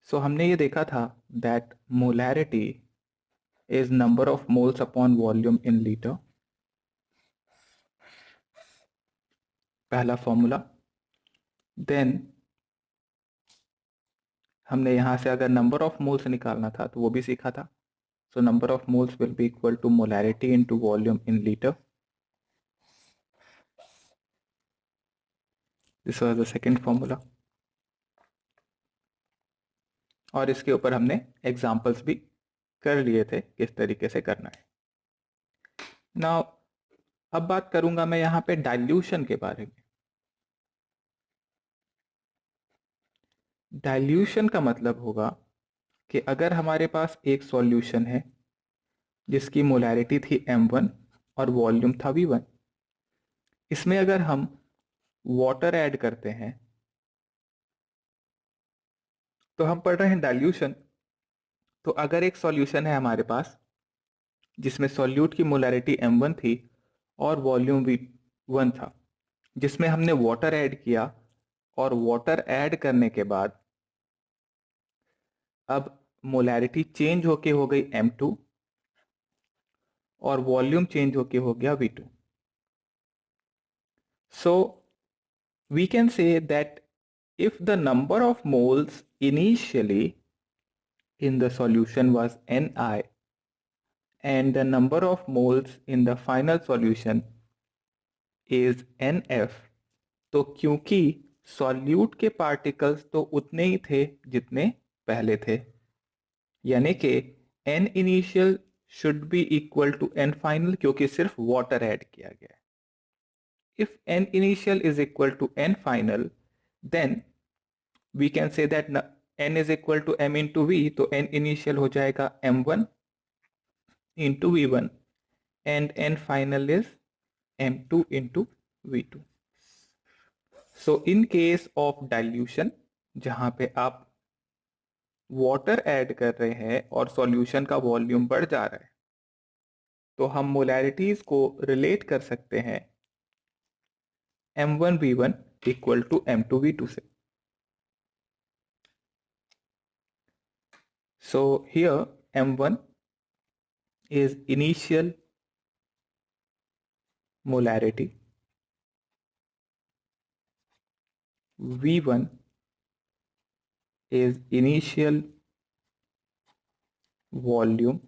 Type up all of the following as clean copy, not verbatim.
सो हमने ये देखा था that molarity is number of moles upon volume in litre, पहला फॉर्मूला। देन हमने यहाँ से अगर नंबर ऑफ मोल्स निकालना था तो वो भी सीखा था। So number of moles will be equal to molarity into volume in litre. This was the second formula. और इसके ऊपर हमने एग्जांपल्स भी कर लिए थे किस तरीके से करना है। नाउ अब बात करूंगा मैं यहाँ पे डाइल्यूशन के बारे में। डाइल्यूशन का मतलब होगा कि अगर हमारे पास एक सॉल्यूशन है जिसकी मोलैरिटी थी m1 और वॉल्यूम था v1, इसमें अगर हम वाटर ऐड करते हैं तो हम पढ़ रहे हैं डाइल्यूशन। तो अगर एक सॉल्यूशन है हमारे पास जिसमें सॉल्यूट की मोलैरिटी m1 थी और वॉल्यूम v1 था, जिसमें हमने वाटर ऐड किया, और वाटर ऐड करने के बाद अब मोलैरिटी चेंज होके हो गई m2 और वॉल्यूम चेंज होके हो गया v2। So we can say that if the number of moles initially in the solution was Ni and the number of moles in the final solution is Nf, तो क्योंकि solute के particles तो उतने ही थे जितने पहले थे, यानी कि N initial should be equal to N final, क्योंकि सिर्फ वाटर ऐड किया गया है। If N initial is equal to N final, then we can say that N is equal to M into V, तो N initial हो जाएगा M1 into V1 and N final is M2 into V2. So in case of dilution, जहां पे आप water add कर रहे हैं और सॉल्यूशन का वॉल्यूम बढ़ जा रहा है, तो हम मोलैरिटीज को रिलेट कर सकते हैं M1V1 इक्वल टू M2V2 से। So here M1 is initial molarity, V1 is initial volume,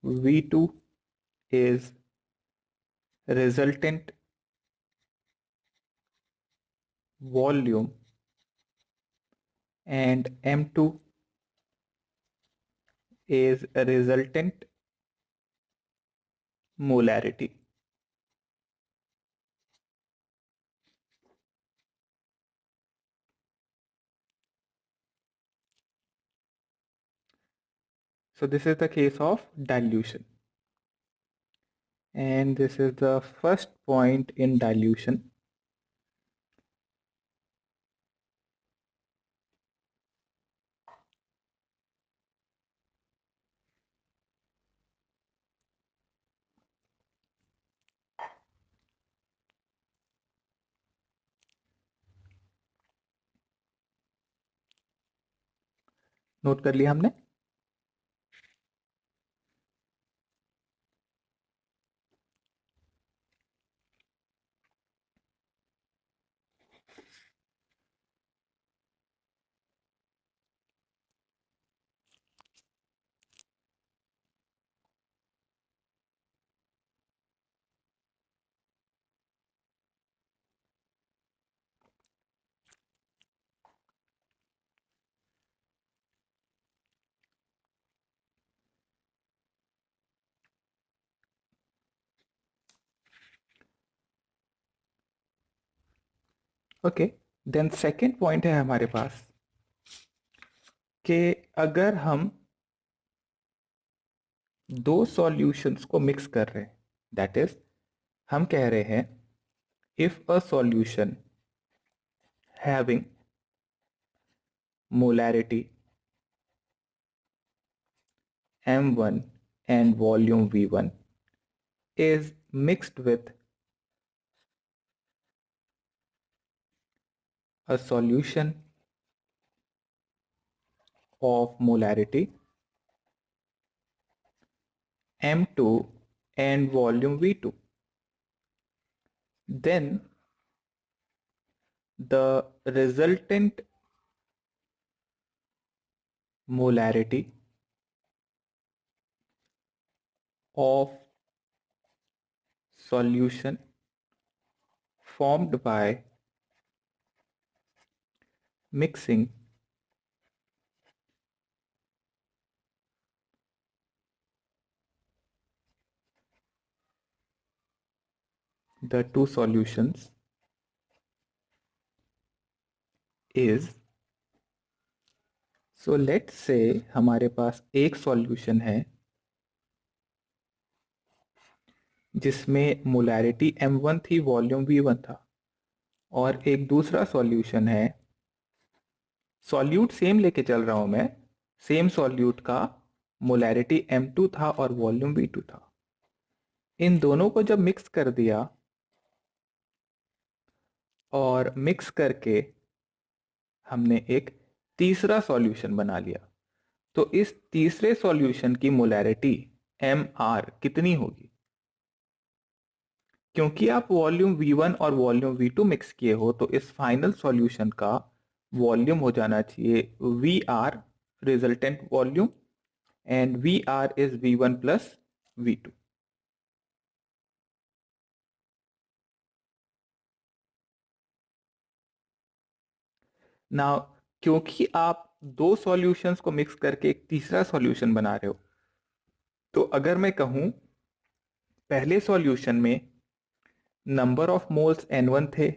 V2 is resultant volume, and M2 is a resultant molarity. So this is the case of dilution, and this is the first point in dilution. Note कर लिया हमने। Okay, then second point है हमारे पास कि अगर हम दो solutions को मिक्स कर रहे हैं, दैट इज हम कह रहे हैं if a solution having molarity M1 and volume V1 is mixed with a solution of molarity M2 and volume V2, then the resultant molarity of solution formed by mixing the two solutions is, so let's say हमारे पास एक solution है जिसमें molarity M1 थी, volume V1 था, और एक दूसरा solution है, सॉल्यूट सेम लेके चल रहा हूं मैं, सेम सॉल्यूट का मोलैरिटी M2 था और वॉल्यूम V2 था। इन दोनों को जब मिक्स कर दिया और मिक्स करके हमने एक तीसरा सॉल्यूशन बना लिया, तो इस तीसरे सॉल्यूशन की मोलैरिटी MR कितनी होगी? क्योंकि आप वॉल्यूम V1 और वॉल्यूम V2 मिक्स किए हो, तो इस फाइनल सॉल्यूशन का वॉल्यूम हो जाना चाहिए VR, resultant volume, and VR is V1 plus V2। Now क्योंकि आप दो सॉल्यूशंस को मिक्स करके एक तीसरा सॉल्यूशन बना रहे हो, तो अगर मैं कहूं पहले सॉल्यूशन में नंबर ऑफ मोल्स N1 थे,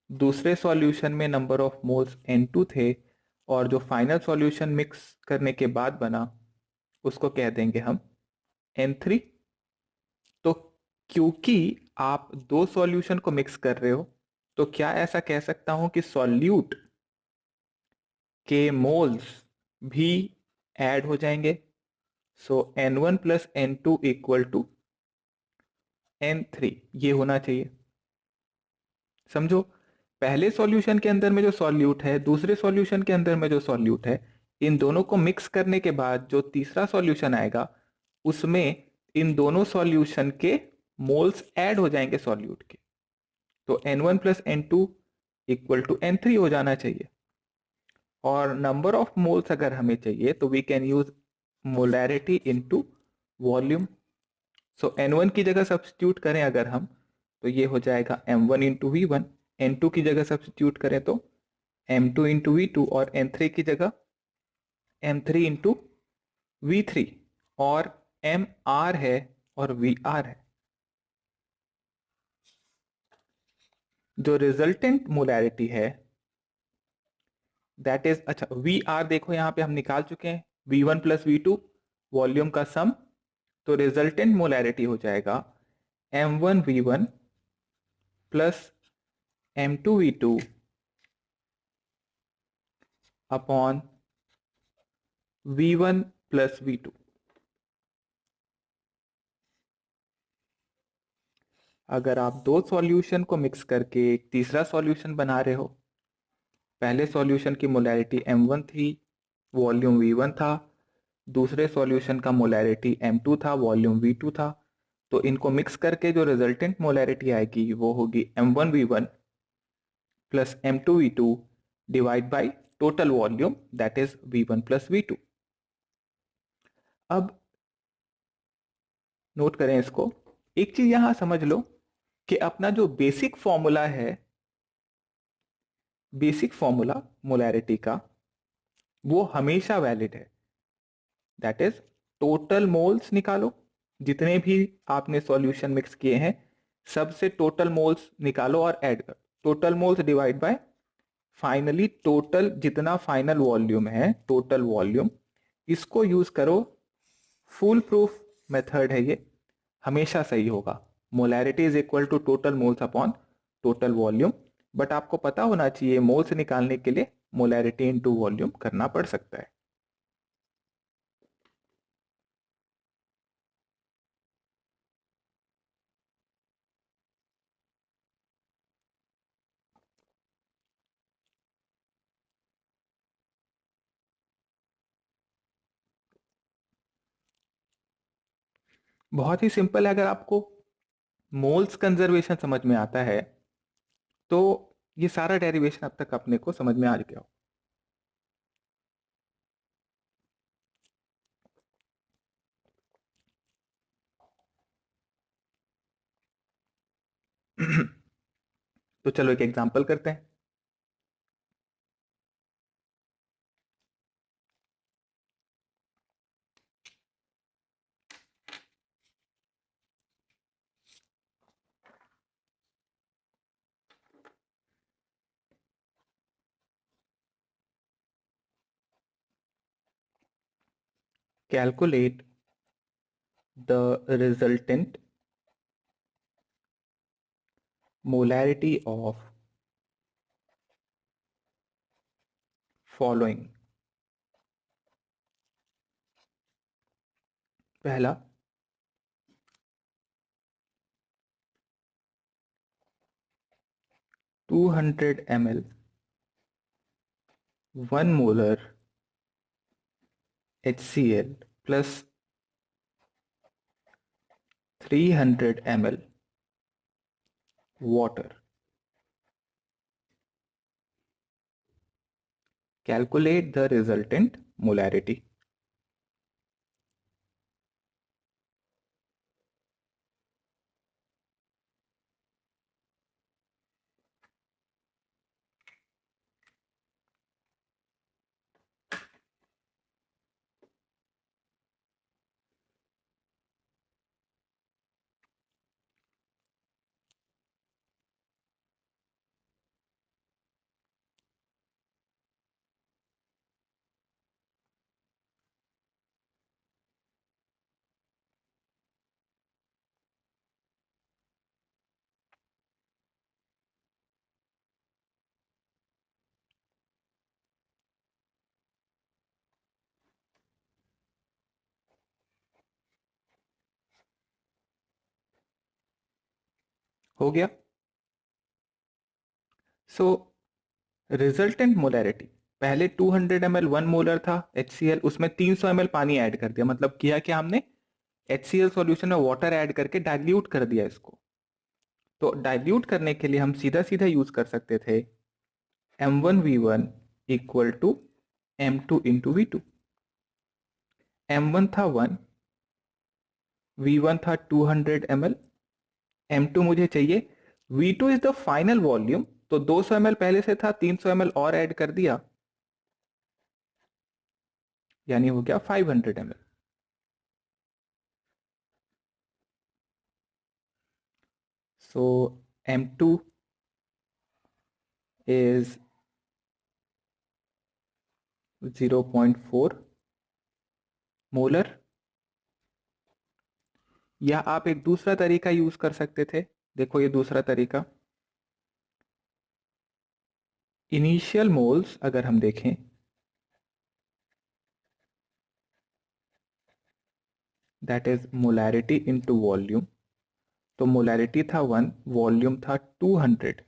दूसरे सॉल्यूशन में नंबर ऑफ मोल्स N2 थे, और जो फाइनल सॉल्यूशन मिक्स करने के बाद बना उसको कह देंगे हम N3। तो क्योंकि आप दो सॉल्यूशन को मिक्स कर रहे हो, तो क्या ऐसा कह सकता हूं कि सॉल्यूट के मोल्स भी ऐड हो जाएंगे? सो N1 plus N2 equal to N3, ये होना चाहिए। समझो, पहले सॉल्यूशन के अंदर में जो सॉल्यूट है, दूसरे सॉल्यूशन के अंदर में जो सॉल्यूट है, इन दोनों को मिक्स करने के बाद जो तीसरा सॉल्यूशन आएगा उसमें इन दोनों सॉल्यूशन के मोल्स ऐड हो जाएंगे सॉल्यूट के, तो N1 plus N2 equal to N3 हो जाना चाहिए। और नंबर ऑफ मोल्स अगर हमें चाहिए तो we can use molarity into volume. So N1 की जगह सब्स्टिट्यूट करें अगर हम, तो ये हो जाएगा M1 इंटू V1, N2 की जगह सब्स्टिट्यूट करें तो M2 इंटू V2, और N3 की जगह M3 इंटू V3, और MR है और VR है। जो रिजल्टेंट मोलैरिटी है दैट इज, अच्छा VR देखो यहां पे हम निकाल चुके हैं, V1 प्लस V2 वॉल्यूम का सम, तो रिजल्टेंट मोलैरिटी हो जाएगा M1V1 plus M2V2 upon V1 plus V2। अगर आप दो सॉल्यूशन को मिक्स करके एक तीसरा सॉल्यूशन बना रहे हो, पहले सॉल्यूशन की मोलैरिटी M1 थी, वॉल्यूम V1 था, दूसरे सॉल्यूशन का मोलैरिटी M2 था, वॉल्यूम V2 था, तो इनको मिक्स करके जो रिजल्टेंट मोलैरिटी आएगी वो होगी M1V1 plus M2V2 divide by total volume that is V1 plus V2। अब नोट करें इसको, एक चीज यहां समझ लो कि अपना जो बेसिक फॉर्मूला है, बेसिक फॉर्मूला मोलैरिटी का, वो हमेशा वैलिड है। दैट इज टोटल मोल्स निकालो, जितने भी आपने सॉल्यूशन मिक्स किए हैं सबसे टोटल मोल्स निकालो और ऐड करो, total moles divide by finally total जितना फाइनल वॉल्यूम है, टोटल वॉल्यूम, इसको यूज करो। फुल प्रूफ मेथड है ये, हमेशा सही होगा। Molarity is equal to total moles upon total volume, but आपको पता होना चाहिए मोल्स निकालने के लिए मोलैरिटी इनटू वॉल्यूम करना पड़ सकता है। बहुत ही सिंपल है। अगर आपको मोल्स कंजर्वेशन समझ में आता है तो ये सारा डेरिवेशन अब तक अपने को समझ में आ गया हो। तो चलो एक एग्जांपल करते हैं। Calculate the resultant molarity of following. पहला, 200 ml 1 molar HCl plus 300 ml water. Calculate the resultant molarity. हो गया। सो रिजल्टेंट मोलैरिटी, पहले 200 ml 1 मोलर था HCl, उसमें 300 ml पानी ऐड कर दिया। मतलब किया क्या हमने, HCl सॉल्यूशन में वाटर ऐड करके डाइल्यूट कर दिया इसको। तो डाइल्यूट करने के लिए हम सीधा सीधा यूज कर सकते थे M1V1 equal to M2 into V2। M1 था 1, V1 था 200 ml, M2 मुझे चाहिए, V2 is the final volume. तो 200 ml पहले से था, 300 ml और ऐड कर दिया, यानी हो गया 500 ml। So M2 is 0.4 molar. या आप एक दूसरा तरीका यूज कर सकते थे। देखो ये दूसरा तरीका, इनिशियल मोल्स अगर हम देखें, that is molarity into volume. तो मोलैरिटी था 1, वॉल्यूम था 200।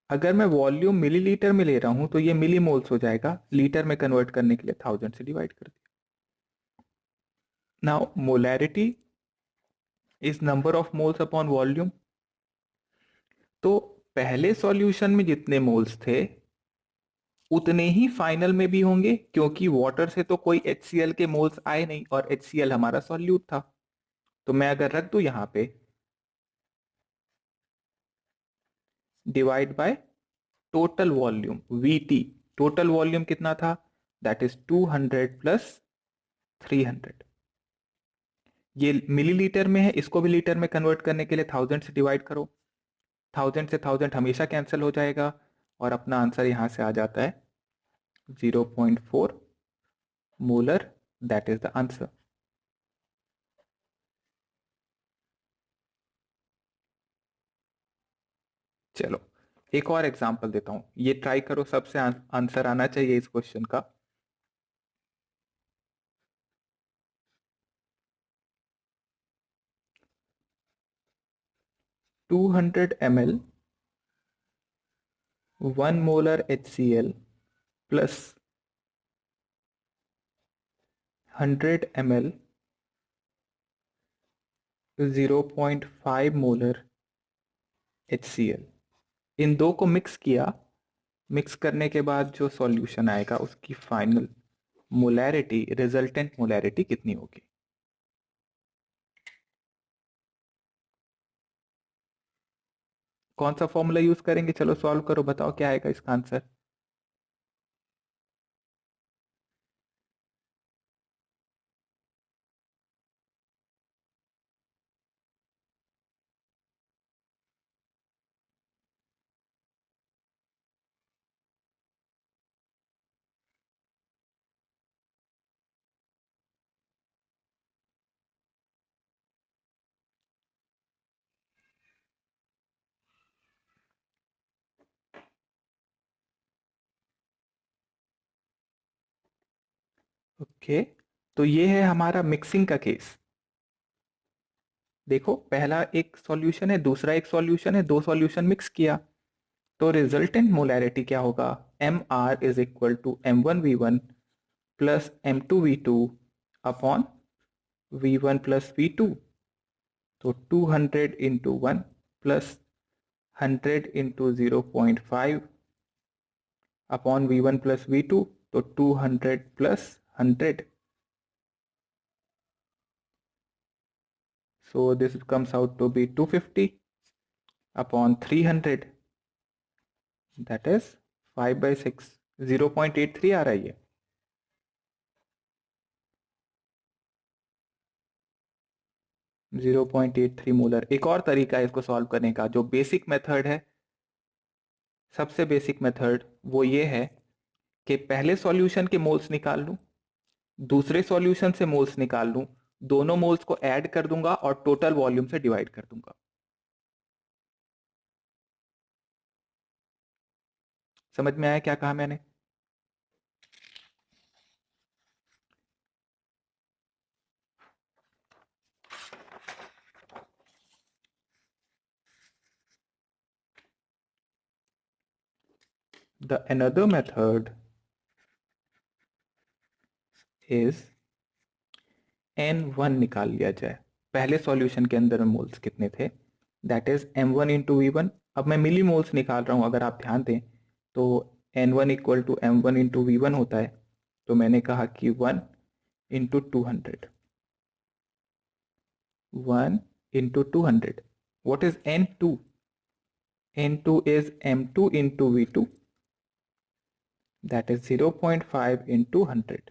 अगर मैं वॉल्यूम मिलीलीटर में ले रहा हूं तो ये मिली मोल्स हो जाएगा, लीटर में कन्वर्ट करने के लिए 1000 से डिवाइड कर दिया। Now molarity is number of moles upon volume. तो पहले सॉल्यूशन में जितने मोल्स थे उतने ही फाइनल में भी होंगे, क्योंकि वाटर से तो कोई HCl के मोल्स आए नहीं और HCl हमारा सॉल्यूट था। तो मैं अगर रख दूं यहां पे divide by total volume VT, total volume कितना था, दैट इज 200 प्लस 300। ये मिलीलीटर में है, इसको भी लीटर में कन्वर्ट करने के लिए 1000 से डिवाइड करो। 1000 से 1000 हमेशा कैंसिल हो जाएगा और अपना आंसर यहां से आ जाता है 0.4 molar, that is the answer. चलो एक और एग्जांपल देता हूं, ये ट्राई करो, सबसे आंसर आना चाहिए इस क्वेश्चन का। To 200 ml 1 molar HCl plus 100 ml 0.5 molar HCl। इन दो को मिक्स किया, मिक्स करने के बाद जो सॉल्यूशन आएगा उसकी फाइनल मोलैरिटी, रिजल्टेंट मोलैरिटी कितनी होगी। कौन सा फॉर्मूला यूज करेंगे, चलो सॉल्व करो, बताओ क्या आएगा इसका आंसर। ओके, तो ये है हमारा मिक्सिंग का केस। देखो पहला एक सॉल्यूशन है, दूसरा एक सॉल्यूशन है, दो सॉल्यूशन मिक्स किया, तो रिजल्टेंट मोलैरिटी क्या होगा, M R is equal to M1V1 plus M2V2 upon V1 plus V2। तो 200 into 1 plus 100 into 0.5 upon V1 plus V2, तो 200 plus 100। So this comes out to be 250 upon 300, that is 5/6, 0.83 आ रही है। 0.83 molar. एक और तरीका है इसको सॉल्व करने का, जो बेसिक मेथड है, सबसे बेसिक मेथड वो ये है कि पहले सॉल्यूशन के मोल्स निकाल लूं, दूसरे सॉल्यूशन से मोल्स निकाल लूं, दोनों मोल्स को ऐड कर दूंगा और टोटल वॉल्यूम से डिवाइड कर दूंगा। समझ में आया क्या कहा मैंने। The another method is N1 निकाल लिया जाए। पहले सॉल्यूशन के अंदर मोल्स कितने थे, that is M1 into V1। अब मैं मिली मोल्स निकाल रहा हूं, अगर आप ध्यान दें तो N1 equal to M1 into V1 होता है। तो मैंने कहा कि 1 into 200, 1 into 200। What is N2? N2 is M2 into V2, that is 0.5 into 100।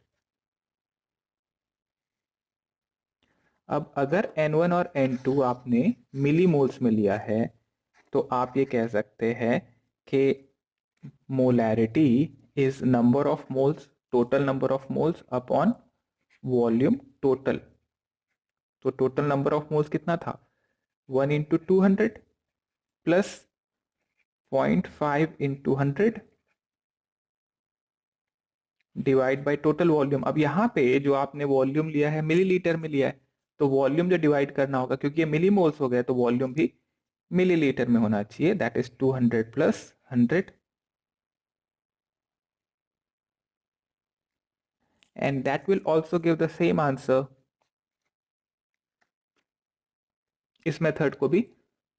अब अगर N1 और N2 आपने मिली मोल्स में लिया है, तो आप ये कह सकते हैं कि molarity is number of moles, total number of moles upon volume total. तो टोटल नंबर ऑफ मोल्स कितना था, 1 into 200 plus 0.5 into 100 divide by total volume. अब यहाँ पे जो आपने वॉल्यूम लिया है मिलीलीटर में लिया है, तो वॉल्यूम जो डिवाइड करना होगा, क्योंकि ये मिली मोल्स हो गए, तो वॉल्यूम भी मिलीलीटर में होना चाहिए, that is 200 plus 100, and that will also give the same answer। इस मेथड को भी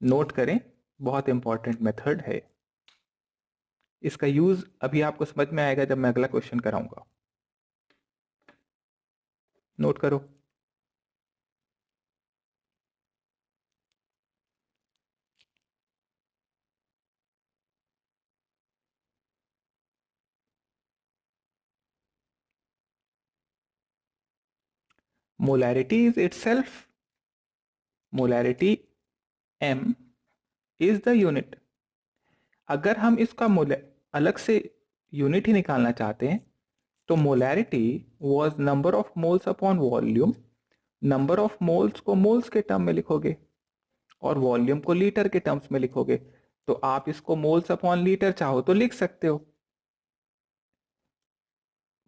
नोट करें, बहुत इंपॉर्टेंट मेथड है। इसका यूज अभी आपको समझ में आएगा जब मैं अगला क्वेश्चन कराऊंगा। नोट करो। Molarity is itself, molarity m is the unit. अगर हम इसका अलग से यूनिट ही निकालना चाहते हैं, तो molarity was number of moles upon volume. Number of moles को मोल्स के टर्म में लिखोगे और वॉल्यूम को लीटर के टर्म्स में लिखोगे। तो आप इसको मोल्स अपॉन लीटर चाहो तो लिख सकते हो,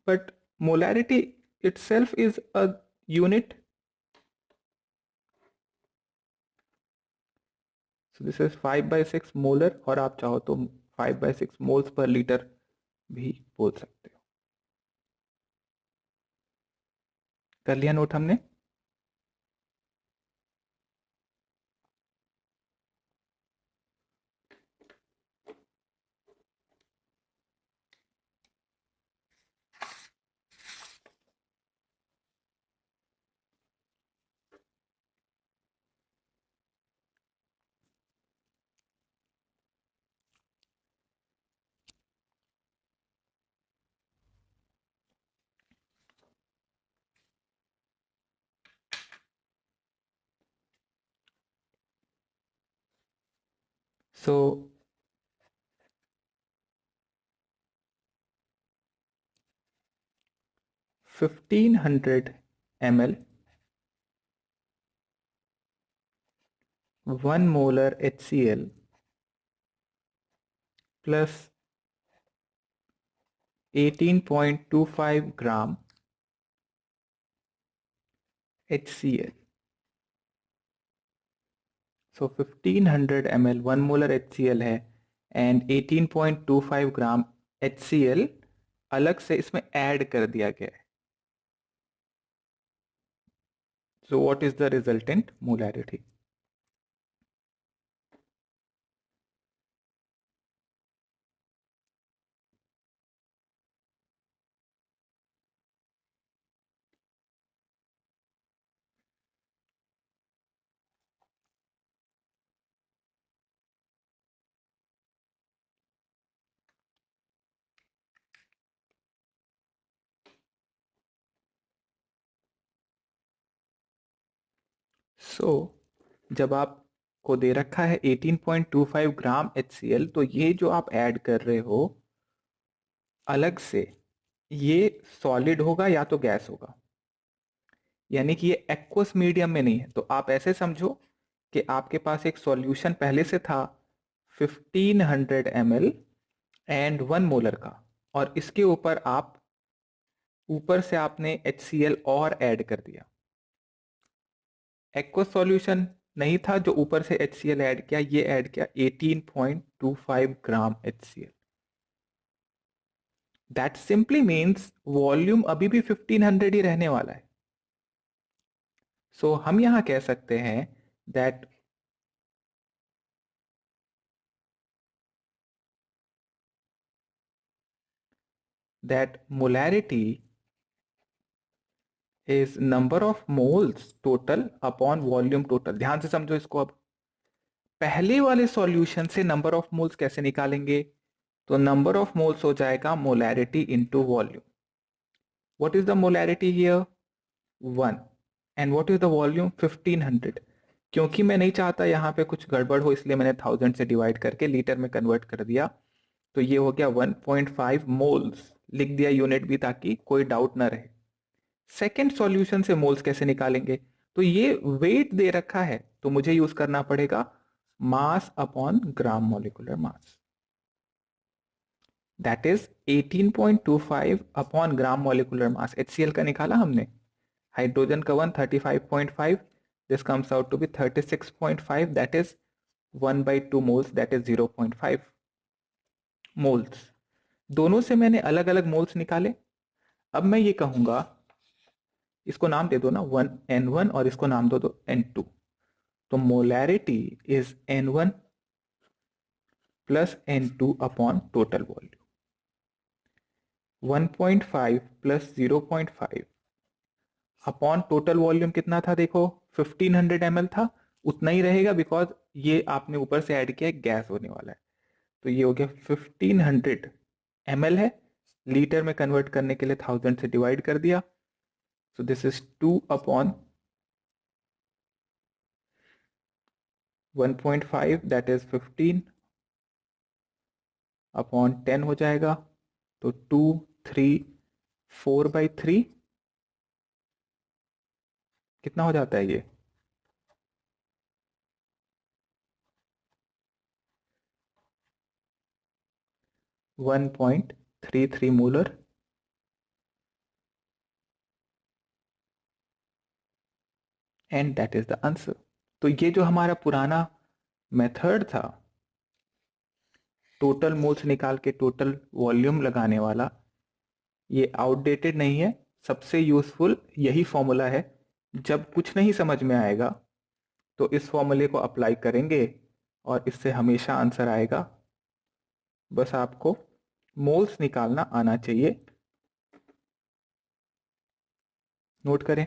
but molarity itself is a unit, so this is 5/6 molar, और आप चाहो तो 5/6 मोल्स पर लीटर भी बोल सकते हो। कर लिया नोट हमने। So 1500 ml 1 molar HCl plus 18.25 gram HCl. So 1500 ml 1 molar HCl है एंड 18.25 ग्राम HCl अलग से इसमें ऐड कर दिया गया है. So what is the resultant molarity? So जब आपको दे रखा है 18.25 ग्राम HCl, तो ये जो आप ऐड कर रहे हो अलग से, ये सॉलिड होगा या तो गैस होगा, यानी कि ये एक्वस मीडियम में नहीं है. तो आप ऐसे समझो कि आपके पास एक सॉल्यूशन पहले से था 1500 ml एंड 1 मोलर का, और इसके ऊपर आप ऊपर से आपने HCl और ऐड कर दिया. एक्वस सॉल्यूशन नहीं था जो ऊपर से HCl ऐड किया, ये ऐड किया 18.25 ग्राम HCl. That simply means volume अभी भी 1500 ही रहने वाला है. सो हम यहां कह सकते हैं that molarity is number of moles total upon volume total. ध्यान से समझो इसको. अब पहले वाले सॉल्यूशन से नंबर ऑफ मोल्स कैसे निकालेंगे? तो नंबर ऑफ मोल्स हो जाएगा molarity into volume. What is the molarity here? 1. And what is the volume? 1500. क्योंकि मैं नहीं चाहता यहां पे कुछ गड़बड़ हो, इसलिए मैंने 1000 से डिवाइड करके लीटर में कन्वर्ट कर दिया. तो ये हो गया 1.5 मोल्स. लिख दिया यूनिट भी ताकि कोई डाउट ना रहे. सेकेंड सॉल्यूशन से मोल्स कैसे निकालेंगे? तो ये वेट दे रखा है, तो मुझे यूज करना पड़ेगा mass upon gram molecular mass. That is 18.25 upon gram molecular mass. HCl का निकाला हमने, हाइड्रोजन का 1 35.5, this comes out to be 36.5, that is 1/2 moles, that is 0.5 moles. दोनों से मैंने अलग अलग मोल्स निकाले. अब मैं ये कहूंगा, इसको नाम दे दो ना 1N1 और इसको नाम दो N2. तो molarity is N1 plus N2 upon total volume. 1.5 plus 0.5 upon total volume कितना था? देखो 1500 ml था, उतना ही रहेगा बिकॉज ये आपने ऊपर से ऐड किया, गैस होने वाला है. तो ये हो गया 1500 ml है, लीटर में कन्वर्ट करने के लिए 1000 से डिवाइड कर दिया. So this is 2 upon 1.5, that is 15 upon 10 हो जाएगा. तो 2 3 4/3 कितना हो जाता है ये? 1.33 molar. And that is the answer. तो ये जो हमारा पुराना मेथड था टोटल मोल्स निकाल के टोटल वॉल्यूम लगाने वाला, ये आउटडेटेड नहीं है. सबसे यूजफुल यही फॉर्मूला है. जब कुछ नहीं समझ में आएगा तो इस फॉर्मूले को अप्लाई करेंगे और इससे हमेशा आंसर आएगा. बस आपको मोल्स निकालना आना चाहिए. नोट करें.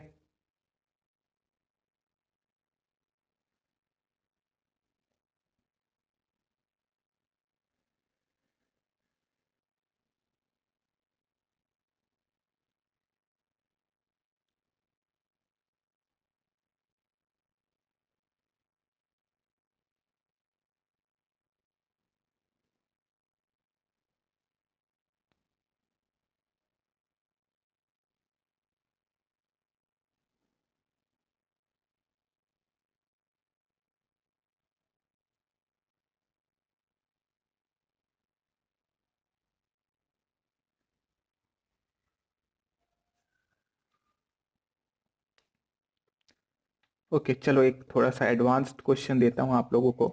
ओके चलो एक थोड़ा सा एडवांस्ड क्वेश्चन देता हूँ आप लोगों को,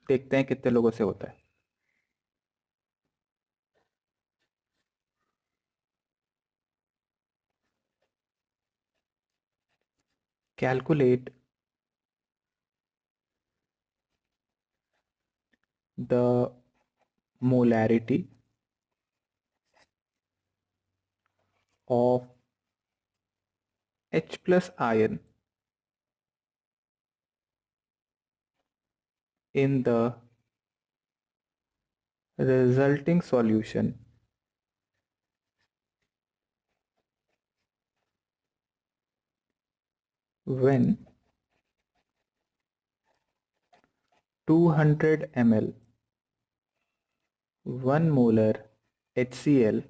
देखते हैं कितने लोगों से होता है। Calculate the molarity of H plus ion in the resulting solution when 200 ml 1 molar HCl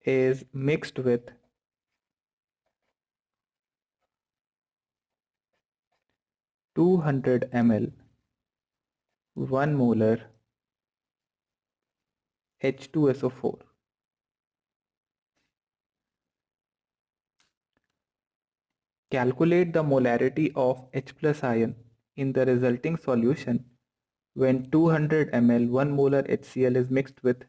is mixed with 200 ml 1 molar H2SO4. Calculate the molarity of H plus ion in the resulting solution when 200 ml 1 molar HCl is mixed with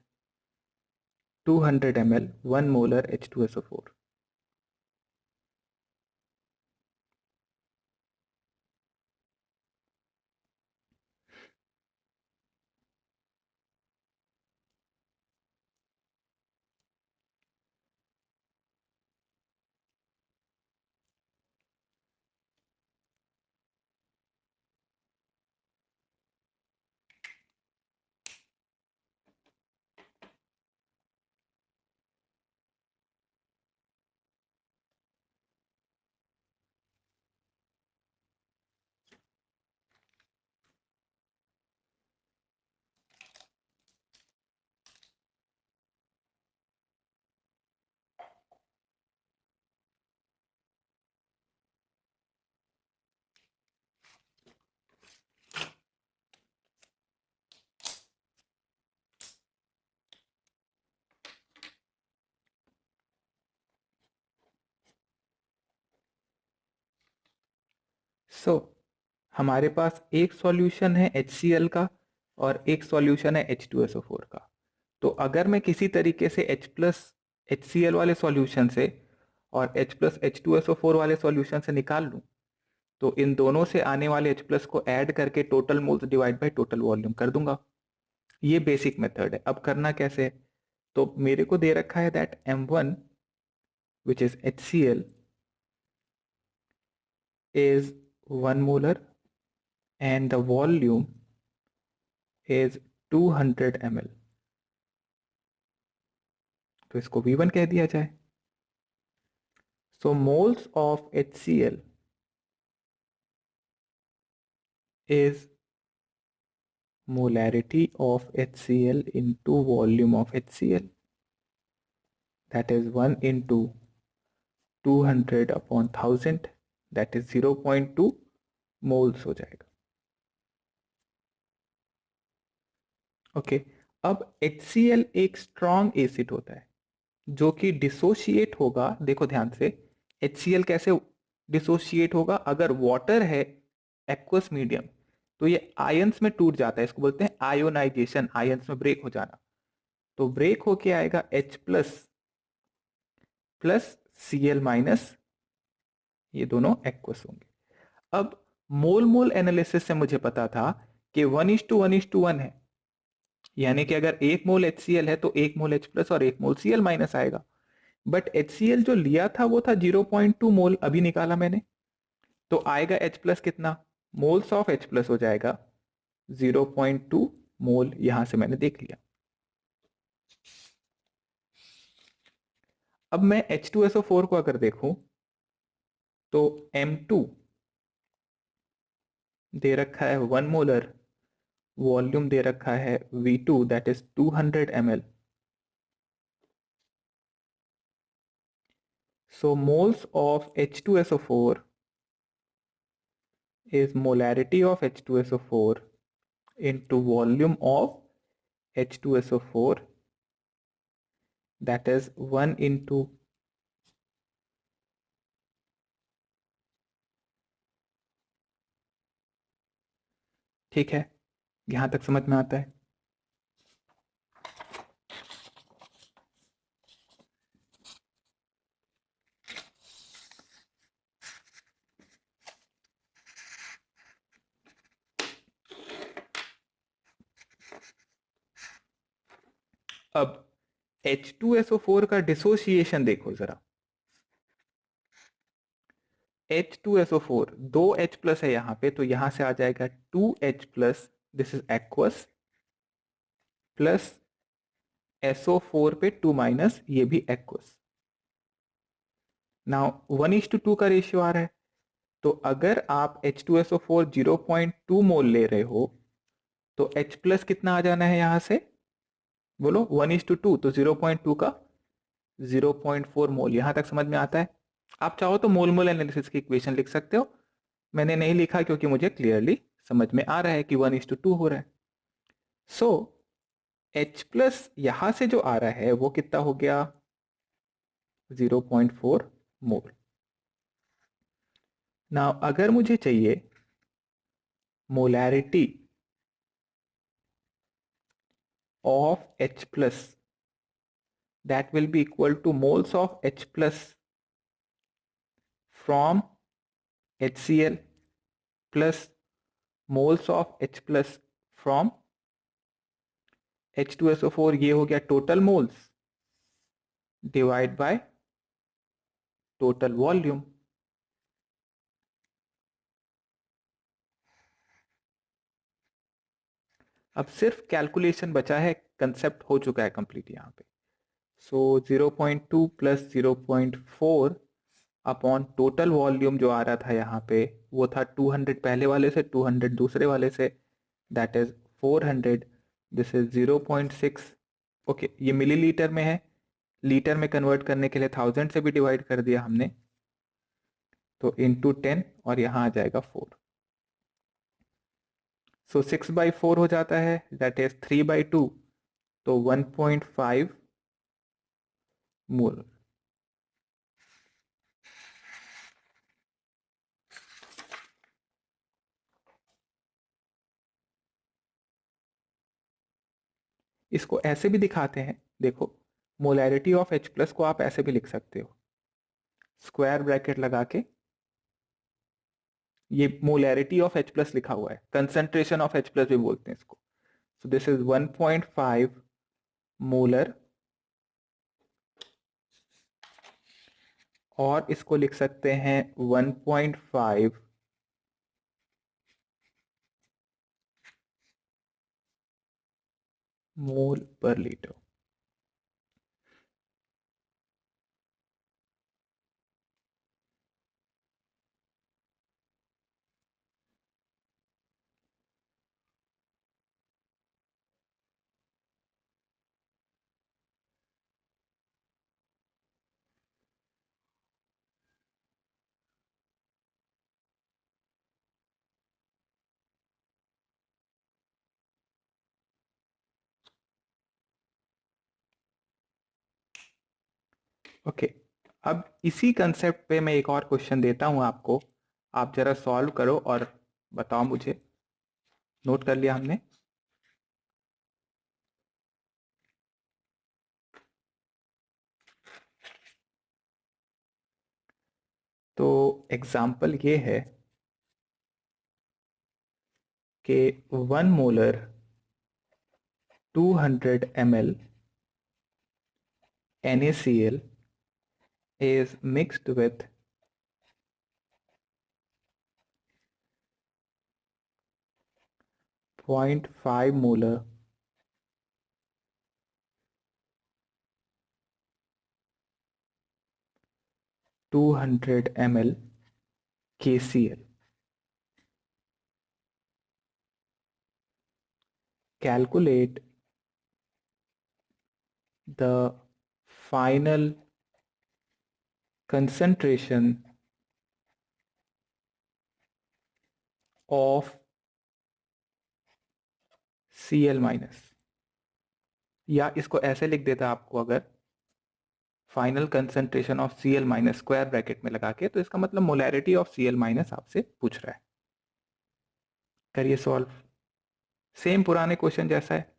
200 ml 1 molar H2SO4. सो हमारे पास एक solution है HCl का और एक solution है H2SO4 का। तो अगर मैं किसी तरीके से H प्लस HCl वाले सॉल्यूशन से और H प्लस H2SO4 वाले सॉल्यूशन से निकाल लूं, तो इन दोनों से आने वाले H प्लस को ऐड करके total moles divide by total volume कर दूंगा। ये बेसिक मेथड है। अब करना कैसे है, तो मेरे को दे रखा है that M1 which is HCl is 1 molar and the volume is 200 ml। तो इसको V1 कह दिया जाए। So moles of HCl is molarity of HCl into volume of HCl, that is 1 into 200 upon 1000, that is 0.2 moles हो जाएगा। Okay अब HCl एक strong acid होता है जो कि डिसोशिएट होगा। देखो ध्यान से, HCl कैसे डिसोशिएट होगा, अगर वाटर है एक्वस मीडियम तो ये आयंस में टूट जाता है, इसको बोलते हैं आयोनाइजेशन, आयंस में ब्रेक हो जाना। तो ब्रेक होके आएगा H plus plus Cl minus, ये दोनों एक्वस होंगे। अब मोल मोल एनालिसिस से मुझे पता था कि 1:1:1 है, यानी कि अगर एक मोल HCl है तो एक मोल H प्लस और एक मोल Cl माइनस आएगा। बट HCl जो लिया था वो था 0.2 मोल, अभी निकाला मैंने, तो आएगा H प्लस कितना, मोल्स ऑफ H प्लस हो जाएगा 0.2 मोल, यहां से मैंने देख लिया। अब मैं H2SO4 को अगर देखूं तो M2 दे रखा है 1 मोलर, वॉल्यूम दे रखा है V2 that is 200 ml। So moles of H2SO4 is molarity of H2SO4 into volume of H2SO4, that is 1 into ठीक है, यहां तक समझ में आता है। अब H2SO4 का डिसोसिएशन देखो जरा। H2SO4 दो H प्लस है यहाँ पे, तो यहां से आ जाएगा 2H plus, this is aqueous, plus SO4 पे 2 माइनस, ये भी एक्वस। नाउ 1:2 का रेशियो आ रहा है, तो अगर आप H2SO4 0.2 मोल ले रहे हो तो H प्लस कितना आ जाना है यहां से, बोलो 1:2, तो 0.2 का 0.4 मोल। यहां तक समझ में आता है। आप चाहो तो मोल मोल एनालिसिस की इक्वेशन लिख सकते हो, मैंने नहीं लिखा क्योंकि मुझे क्लियरली समझ में आ रहा है कि 1:2 हो रहा है। सो H प्लस यहां से जो आ रहा है वो कितना हो गया, 0.4 मोल। ना अगर मुझे चाहिए molarity of H plus, that will be equal to moles of H plus from HCl plus moles of H plus from H2SO4, ये हो गया total moles divide by total volume. अब सिर्फ कैलकुलेशन बचा है, कंसेप्ट हो चुका है कंप्लीट यहाँ पे। सो 0.2 प्लस 0.4 अपॉन टोटल वॉल्यूम जो आ रहा था यहाँ पे, वो था 200 पहले वाले से, 200 दूसरे वाले से, that is 400, this is 0.6। Okay, ये मिलीलीटर में है, लीटर में कन्वर्ट करने के लिए 1000 से भी डिवाइड कर दिया हमने, तो इंटू 10, और यहाँ आ जाएगा 4। सो 6/4 हो जाता है, दैट इज 3/2, तो 1.5 मोल। इसको ऐसे भी दिखाते हैं, देखो मोलैरिटी ऑफ H प्लस को आप ऐसे भी लिख सकते हो, स्क्वायर ब्रैकेट लगा के, ये मोलैरिटी ऑफ H प्लस लिखा हुआ है, कंसंट्रेशन ऑफ H प्लस भी बोलते हैं इसको। सो दिस इज 1.5 मोलर, और इसको लिख सकते हैं 1.5 मोल पर लीटर। ओके, अब इसी कंसेप्ट पे मैं एक और क्वेश्चन देता हूं आपको, आप जरा सॉल्व करो और बताओ मुझे। नोट कर लिया हमने? तो एग्जाम्पल ये है कि 1 molar 200 ml NaCl is mixed with 0.5 molar 200 ml KCl. Calculate the final concentration of Cl minus, या इसको ऐसे लिख देता आपको अगर, final concentration of Cl minus square bracket में लगा के, तो इसका मतलब मोलैरिटी ऑफ Cl माइनस आपसे पूछ रहा है। करिए सॉल्व। सेम पुराने क्वेश्चन जैसा है।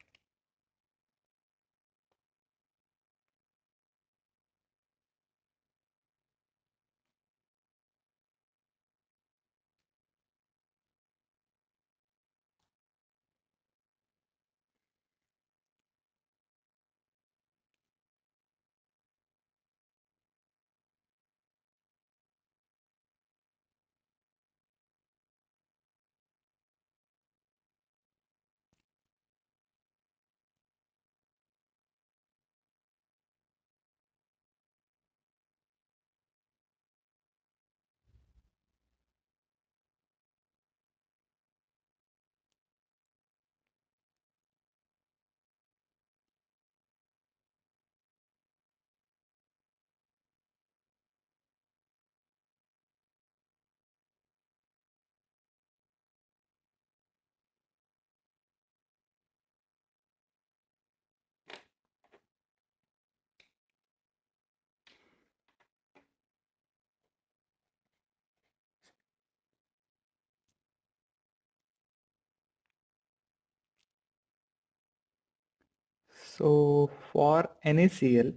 So for NaCl,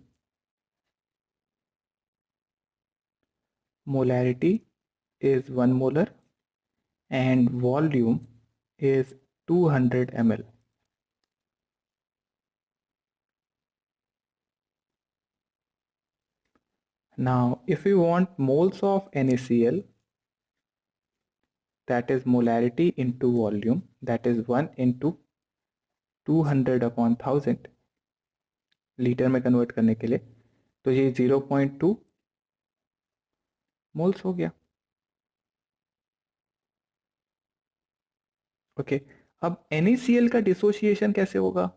molarity is 1 molar and volume is 200 ml. Now, if we want moles of NaCl, that is molarity into volume, that is 1 into 200 upon 1000 litre में convert करने के लिए, तो ये 0.2 moles हो गया। ओके, अब NaCl का डिसोसिएशन कैसे होगा?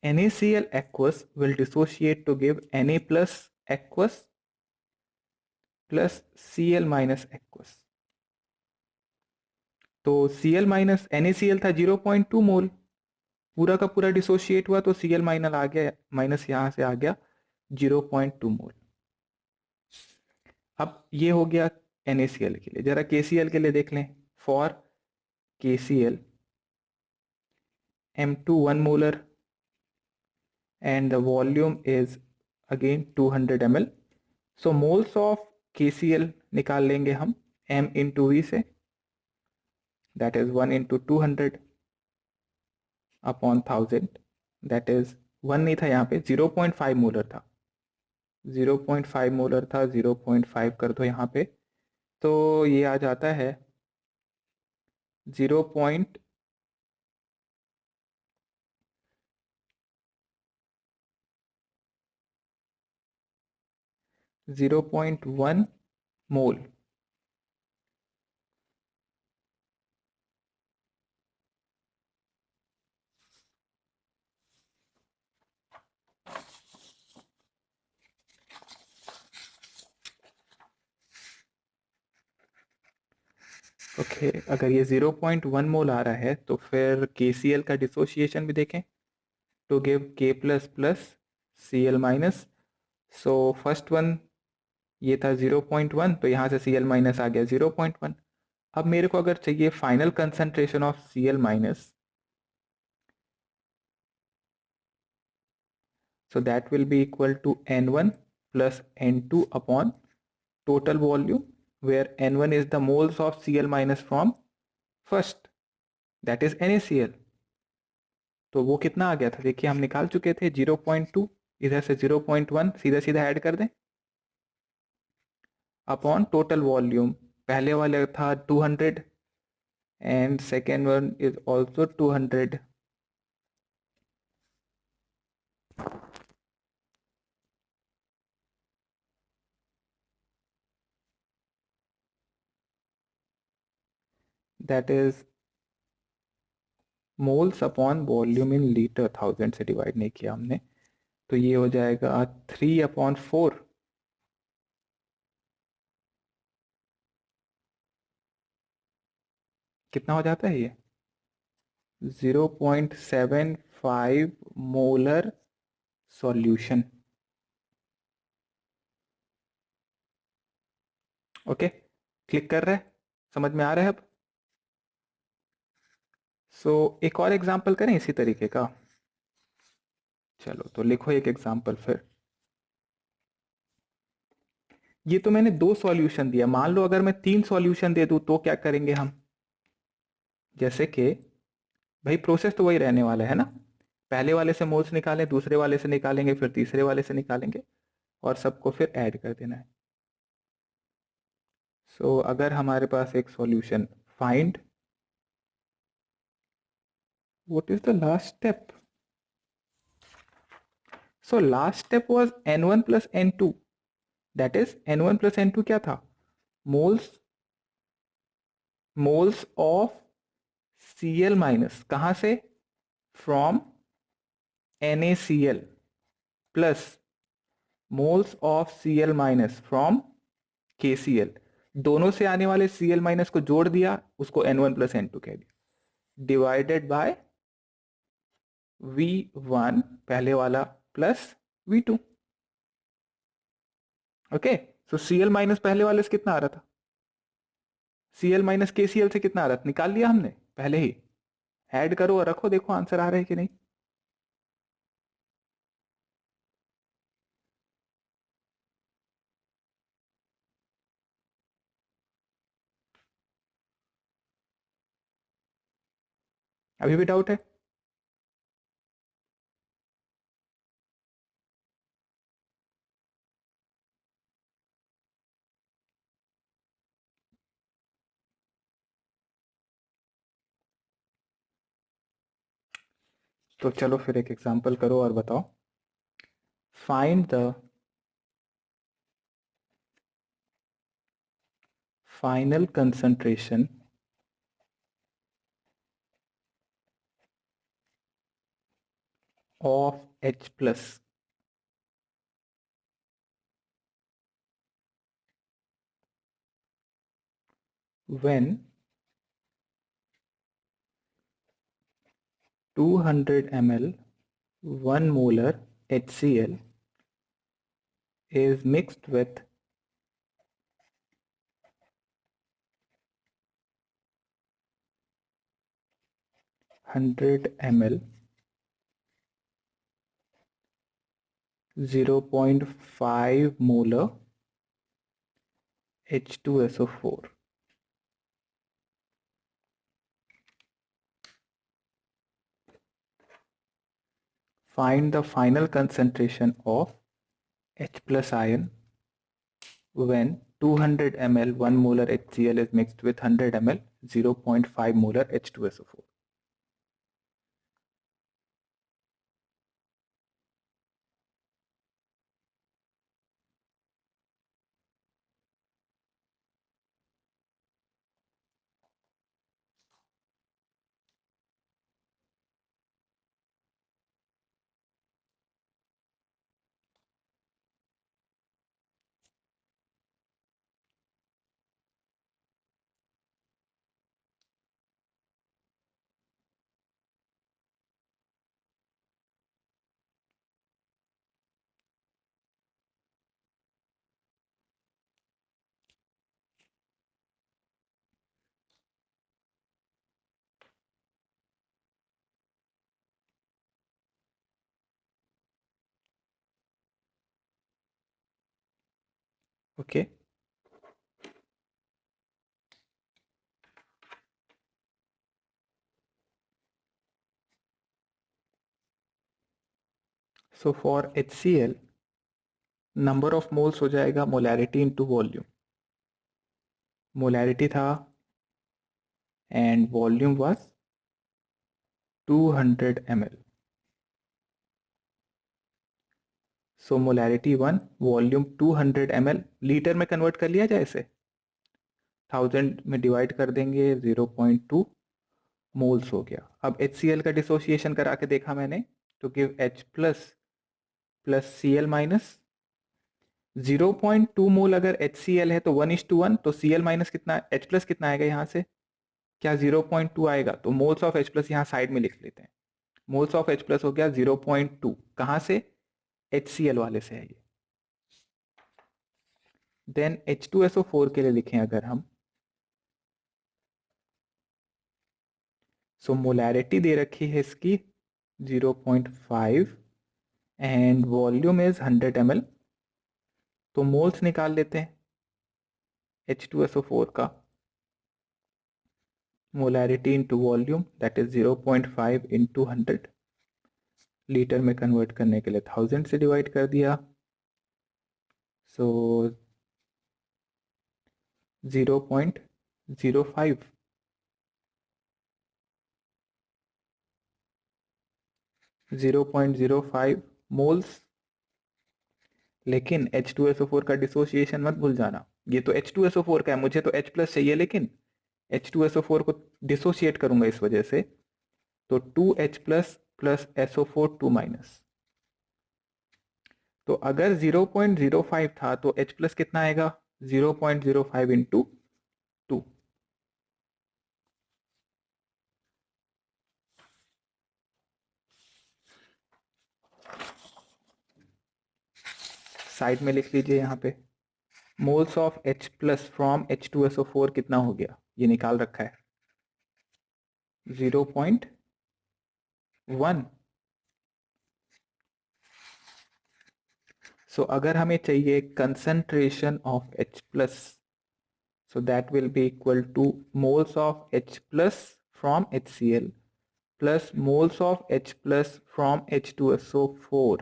NaCl aqueous will dissociate to give Na plus aqueous plus Cl minus aqueous। तो Cl माइनस NaCl था 0.2 मोल, पूरा का पूरा डिसोशिएट हुआ तो Cl माइनस आ गया, माइनस यहां से आ गया 0.2 मोल। अब ये हो गया NaCl के लिए। जरा KCl के लिए देख लें। For KCl M2 1 molar and the volume is again 200 ml. So moles of KCl निकाल लेंगे हम M into V से, that is 1 into 200 upon 1000, that is 1 नहीं था यहाँ पे, 0.5 मोलर था, 0.5 मोलर था, 0.5 कर दो यहाँ पे, तो ये आ जाता है 0.0.1 मोल। ओके, अगर ये 0.1 मोल आ रहा है तो फिर KCl का डिसोसिएशन भी देखें, to give K plus plus Cl minus. So first one ये था 0.1, तो यहाँ से Cl माइनस आ गया 0.1। अब मेरे को अगर चाहिए final concentration of Cl minus, so that will be equal to N1 plus N2 upon total volume, where N1 is the moles of Cl minus from first, that is NaCl। तो वो कितना आ गया था देखिए, हम निकाल चुके थे 0.2, इधर से 0.1 सीधा सीधा ऐड कर दें अपॉन टोटल वॉल्यूम। पहले वाले था 200 and second one is also 200। that is moles upon volume in litre, 1000 से डिवाइड नहीं किया हमने, तो ये हो जाएगा 3/4। कितना हो जाता है ये? 0.75 मोलर सॉल्यूशन। ओके, क्लिक कर रहा है, समझ में आ रहा है अब? सो एक और एग्जांपल करें इसी तरीके का। चलो तो लिखो एक एग्जांपल फिर। ये तो मैंने 2 सॉल्यूशन दिया, मान लो अगर मैं 3 सॉल्यूशन दे दूं तो क्या करेंगे हम? जैसे कि भाई प्रोसेस तो वही रहने वाला है ना, पहले वाले से मोल्स निकालें, दूसरे वाले से निकालेंगे, फिर तीसरे वाले से निकालेंगे और सबको फिर ऐड कर देना है। सो अगर हमारे पास एक solution, find what is the last step. So last step was n1 plus n2, that is n1 plus n2 क्या था? Moles moles of Cl minus, कहां से? From NaCl, plus moles of Cl minus from KCl। दोनों से आने वाले Cl minus को जोड़ दिया, उसको n1 plus n2 कह दिया, डिवाइडेड बाय V1 पहले वाला प्लस V2। ओके, सो Cl माइनस पहले वाले से कितना आ रहा था? Cl माइनस KCl से कितना आ रहा था? निकाल लिया हमने पहले ही। ऐड करो और रखो, देखो आंसर आ रहा है कि नहीं। अभी भी डाउट है? तो चलो फिर एक एग्जांपल करो और बताओ। Find the final concentration of H plus when 200 ml 1 molar HCl is mixed with 100 ml 0.5 molar H2SO4. Find the final concentration of H plus ion when 200 ml 1 molar HCl is mixed with 100 ml 0.5 molar H2SO4. Okay. So for HCl number of moles हो जाएगा molarity into volume. Molarity था and volume was 200 ml। So molarity 1, volume 200 ml, litre में convert कर लिया जाए इसे, 1000 में divide कर देंगे, 0.2 मोल्स हो गया। अब HCl का डिसोसिएशन करा के देखा मैंने, तो give H plus plus Cl minus. 0.2 मोल अगर HCl है तो 1:1, तो Cl माइनस कितना, H प्लस कितना आएगा यहाँ से? क्या 0.2 आएगा? तो मोल्स ऑफ H प्लस यहाँ साइड में लिख लेते हैं। मोल्स ऑफ H प्लस हो गया 0.2, कहाँ से? HCl वाले से है ये। देन H2SO4 के लिए लिखें अगर हम, सो मोलैरिटी दे रखी है इसकी 0.5 एंड वॉल्यूम इज 100 ml। तो मोल्स निकाल लेते हैं H2SO4 का। Molarity into volume that is 0.5 into 100, litre में कन्वर्ट करने के लिए 1000 से डिवाइड कर दिया। सो 0.05 0.05 मोल्स। लेकिन H2SO4 का डिसोसिएशन मत भूल जाना, ये तो H2SO4 का है, मुझे तो H प्लस चाहिए, लेकिन H2SO4 को डिसोशिएट करूंगा इस वजह से, तो 2H plus plus SO4 2 minus. तो अगर 0.05 था तो H प्लस कितना आएगा, 0.05 इंटू 2। साइड में लिख लीजिए यहाँ पे, moles of H plus from H2SO4 कितना हो गया, ये निकाल रखा है 0.1। सो अगर हमें चाहिए concentration of H plus, so that will be equal to moles of H plus from HCl plus moles of H plus from H2SO4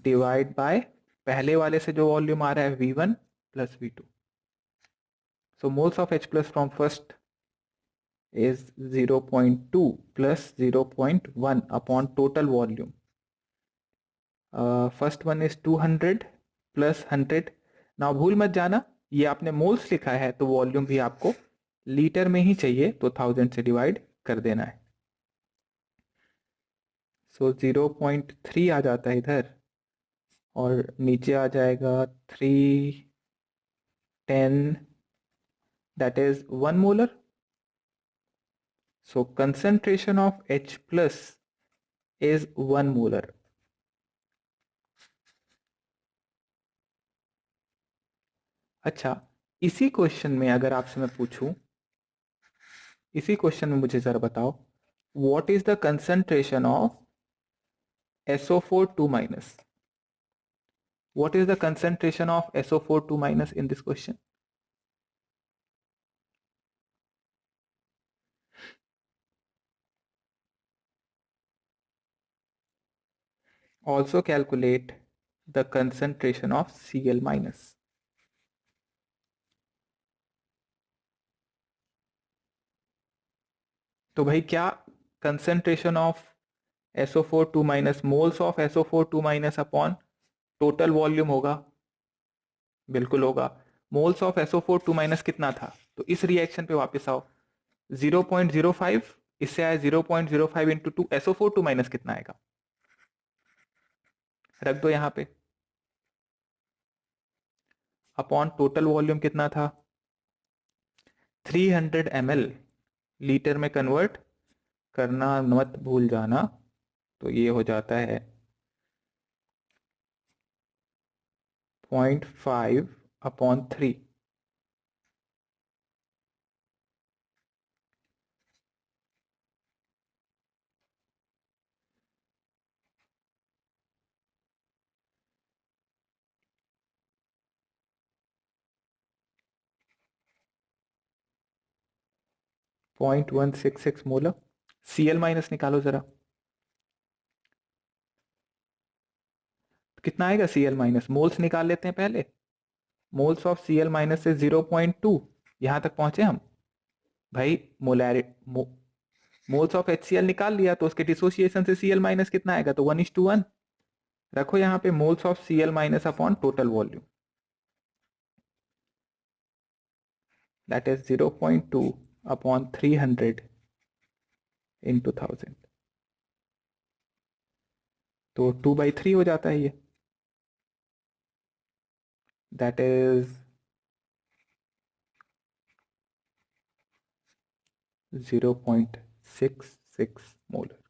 divide by पहले वाले से जो वॉल्यूम आ रहा है V1 plus V2। So moles of H plus from first is 0.2 plus 0.1 upon total volume। First one is 200 plus 100। now भूल मत जाना, ये आपने मोल्स लिखा है तो वॉल्यूम भी आपको लीटर में ही चाहिए, तो 1000 से डिवाइड कर देना है। सो 0.3 आ जाता है इधर, और नीचे आ जाएगा 310, that is 1 molar. So concentration of H plus is 1 molar. अच्छा, इसी क्वेश्चन में अगर आपसे मैं पूछूं, इसी क्वेश्चन में मुझे जरा बताओ, what is the concentration of SO4 2 minus? What is the concentration of SO4 2 minus in this question? Also calculate the concentration of Cl minus. तो भाई क्या concentration of SO4 2 minus, moles of SO4 2 minus upon total volume होगा? बिल्कुल होगा। Moles of SO4 2 minus कितना था, तो इस रिएक्शन पे वापस आओ, 0.05 इससे आया 0.05 इंटू 2, SO4 2 माइनस कितना आएगा, रख दो यहाँ पे, अपॉन टोटल वॉल्यूम कितना था 300 ml, लीटर में कन्वर्ट करना मत भूल जाना, तो ये हो जाता है 0.5 upon 3। Point 166 molar. Cl minus निकालो जरा, कितना आएगा Cl माइनस, मोल्स निकाल लेते हैं पहले। मोल्स ऑफ Cl माइनस से 0.2, यहां तक पहुंचे हम भाई। मोल्स ऑफ HCl निकाल लिया, तो उसके डिसोसिएशन से Cl माइनस कितना आएगा, तो 1:1। रखो यहाँ पे moles of Cl minus upon total volume, that is 0.2 upon 300 into 1000, तो 2/3 हो जाता है ये, दैट इज 0.66 मोलर।